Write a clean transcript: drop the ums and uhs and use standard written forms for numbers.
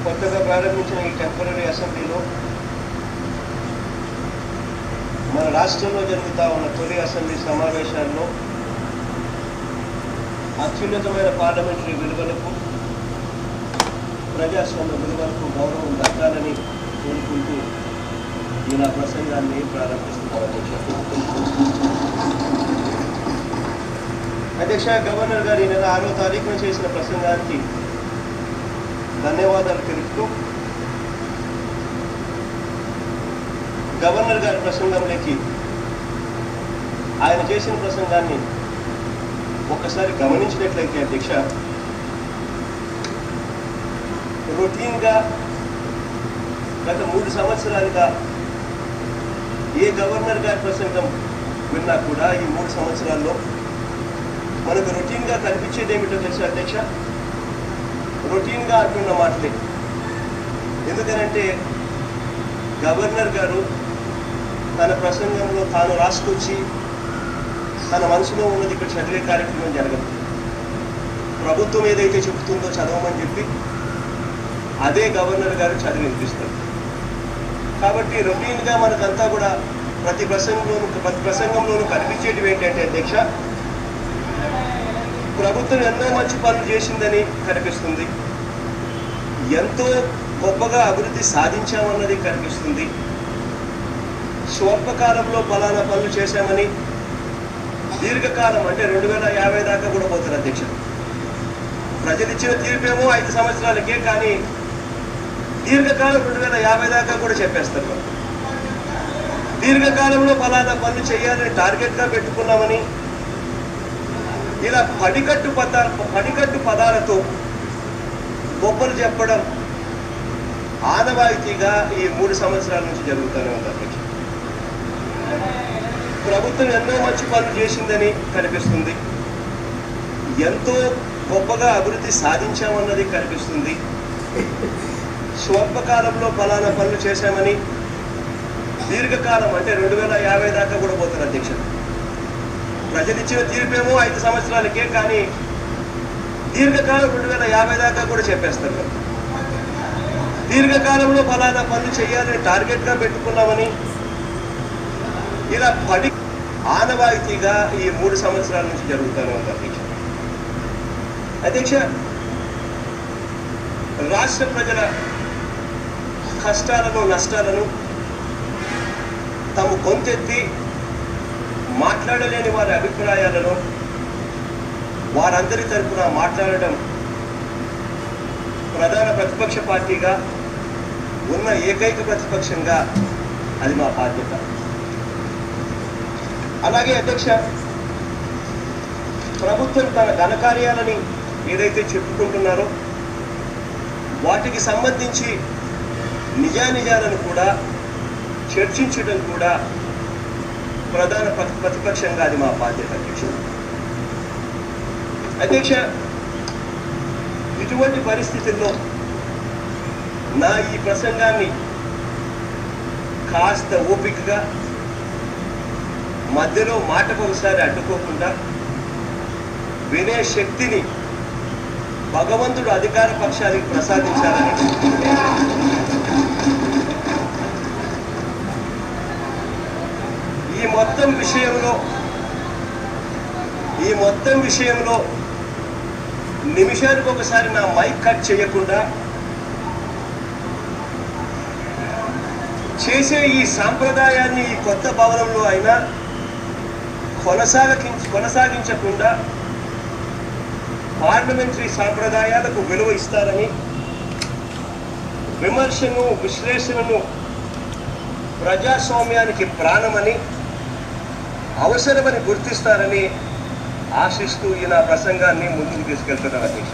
కొత్తగా ప్రారంభించిన ఈ టెంపరరీ అసెంబ్లీలో మన రాష్ట్రంలో జరుగుతూ ఉన్న తొలి అసెంబ్లీ సమావేశాల్లో అత్యున్నతమైన పార్లమెంటరీ విలువలకు ప్రజాస్వామ్య విలువలకు గౌరవం దక్కాలని కోరుకుంటూ ఈ నా ప్రసంగాన్ని ప్రారంభిస్తున్నాను. అధ్యక్ష, గవర్నర్ గారు ఈ నెల 6వ తారీఖున చేసిన ప్రసంగానికి ధన్యవాదాలు తెలుపుతూ గవర్నర్ గారి ప్రసంగంలోకి ఆయన చేసిన ప్రసంగాన్ని ఒక్కసారి గమనించినట్లయితే అధ్యక్ష, రొటీన్గా గత 3 సంవత్సరాలుగా ఏ గవర్నర్ గారి ప్రసంగం విన్నా కూడా ఈ 3 సంవత్సరాల్లో మనకు రొటీన్గా కనిపించేది ఏమిటో తెలుసా అధ్యక్ష? రొటీన్గా అంటున్న మాటలే. ఎందుకనంటే గవర్నర్ గారు తన ప్రసంగంలో తాను రాసుకొచ్చి తన మనసులో ఉన్నది ఇక్కడ చదివే కార్యక్రమం జరగదు. ప్రభుత్వం ఏదైతే చెబుతుందో చదవమని చెప్పి అదే గవర్నర్ గారు చదివి వినిపిస్తారు. కాబట్టి రొటీన్గా మనకంతా కూడా ప్రతి ప్రసంగంలోనూ కనిపించేటివి ఏంటంటే అధ్యక్ష, ప్రభుత్వం ఎన్నో మంచి పనులు చేసిందని కనిపిస్తుంది, ఎంతో గొప్పగా అభివృద్ధి సాధించామన్నది కనిపిస్తుంది, స్వల్పకాలంలో ఫలానా పనులు చేశామని, దీర్ఘకాలం అంటే 2050 దాకా కూడా పోతారు అధ్యక్ష. ప్రజలు ఇచ్చిన తీర్పేమో 5 సంవత్సరాలకే, కానీ దీర్ఘకాలం 2050 దాకా కూడా చెప్పేస్తారు. దీర్ఘకాలంలో ఫలానా పనులు చేయాలని టార్గెట్గా పెట్టుకున్నామని ఇలా పడికట్టు పదాలతో గొప్పలు చెప్పడం ఆనవాయితీగా ఈ 3 సంవత్సరాల నుంచి జరుగుతూనే ఉంది అధ్యక్ష. ప్రభుత్వం ఎన్నో మంచి పనులు చేసిందని కనిపిస్తుంది, ఎంతో గొప్పగా అభివృద్ధి సాధించామన్నది కనిపిస్తుంది, స్వల్పకాలంలో ఫలానా పనులు చేశామని, దీర్ఘకాలం అంటే 2050 దాకా కూడా పోతారు అధ్యక్ష. ప్రజలు ఇచ్చిన తీర్పేమో 5 సంవత్సరాలకే, కానీ దీర్ఘకాలం 2050 దాకా కూడా చెప్పేస్తారు. దీర్ఘకాలంలో ఫలానా పనులు చేయాలని టార్గెట్గా పెట్టుకున్నామని ఇలా ఆనవాయితీగా ఈ 3 సంవత్సరాల నుంచి జరుగుతూనే ఉంది అధ్యక్ష. అధ్యక్ష, రాష్ట్ర ప్రజల కష్టాలను నష్టాలను తాము గొంతెత్తి మాట్లాడలేని వారి అభిప్రాయాలను వారందరి తరఫున మాట్లాడడం ప్రధాన ప్రతిపక్ష పార్టీగా ఉన్న ఏకైక ప్రతిపక్షంగా అది మా బాధ్యత. అలాగే అధ్యక్ష, ప్రభుత్వం తన ఘనకార్యాలని ఏదైతే చెప్పుకుంటున్నారో వాటికి సంబంధించి నిజానిజాలను కూడా చర్చించడం కూడా ప్రధాన ప్రతిపక్షంగా అది మా బాధ్యత అధ్యక్ష. అధ్యక్ష, ఇటువంటి పరిస్థితుల్లో నా ఈ ప్రసంగాన్ని కాస్త ఓపికగా మధ్యలో మాటకు ఒకసారి అడ్డుకోకుండా వినే శక్తిని భగవంతుడు అధికార పక్షానికి ప్రసాదించాలని, ఈ మొత్తం విషయంలో నిమిషానికి ఒకసారి నా మైక్ కట్ చేయకుండా చేసే ఈ సాంప్రదాయాన్ని ఈ కొత్త భవనంలో అయినా కొనసాగించకుండా పార్లమెంటరీ సాంప్రదాయాలకు విలువ ఇస్తారని, విమర్శను విశ్లేషణను ప్రజాస్వామ్యానికి ప్రాణమని అవసరమని గుర్తిస్తారని ఆశిస్తూ ఈ నా ప్రసంగాన్ని ముందుకు తీసుకెళ్తున్నాను అధ్యక్ష.